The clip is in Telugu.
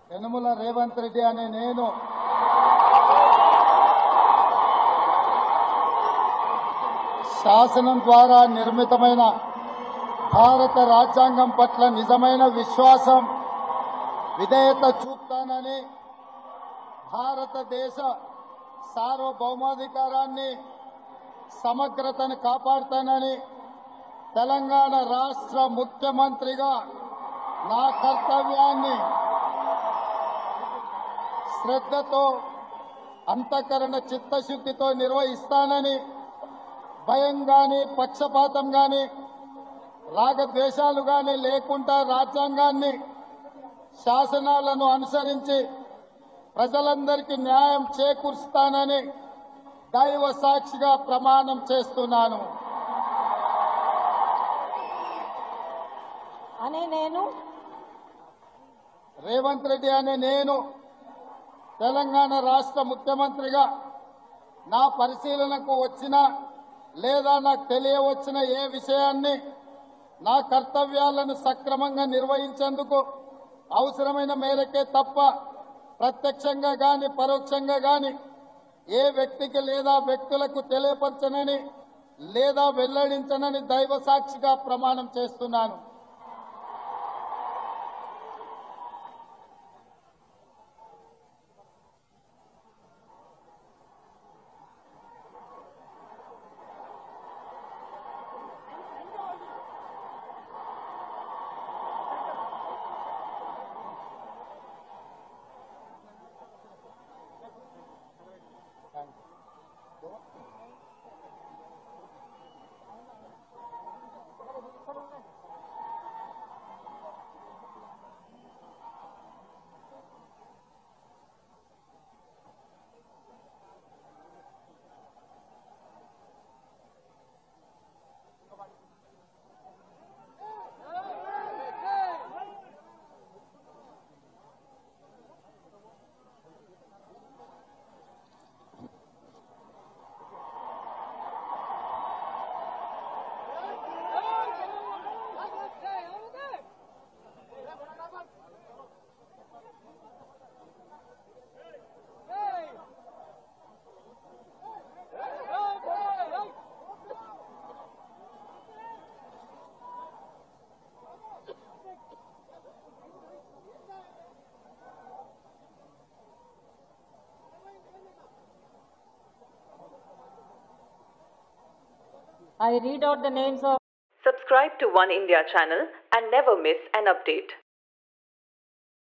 యనమల రేవంత్ రెడ్డి అనే నేను శాసనం ద్వారా నిర్మితమైన భారత రాజ్యాంగం పట్ల నిజమైన విశ్వాసం విధేయత చూపుతానని భారతదేశ సార్వభౌమాధికారాన్ని సమగ్రతను కాపాడుతానని తెలంగాణ రాష్ట్ర ముఖ్యమంత్రిగా నా కర్తవ్యాన్ని శ్రద్ధతో అంతఃకరణ చిత్తశుద్ధితో నిర్వహిస్తానని భయం గాని పక్షపాతం గాని రాగద్వేషాలు గాని లేకుండా రాజ్యాంగాన్ని శాసనాలను అనుసరించి ప్రజలందరికీ న్యాయం చేకూరుస్తానని దైవ సాక్షిగా ప్రమాణం చేస్తున్నాను అనే నేను రేవంత్ రెడ్డి అనే నేను తెలంగాణ రాష్ట్ర ముఖ్యమంత్రిగా నా పరిశీలనకు వచ్చిన లేదా నాకు తెలియవచ్చిన ఏ విషయాన్ని నా కర్తవ్యాలను సక్రమంగా నిర్వహించేందుకు అవసరమైన మేరకే తప్ప ప్రత్యక్షంగా గాని పరోక్షంగా గాని ఏ వ్యక్తికి లేదా వ్యక్తులకు తెలియపరచనని లేదా వెల్లడించనని దైవ సాక్షిగా ప్రమాణం చేస్తున్నాను. I read out the names of Subscribe to One India channel and never miss an update.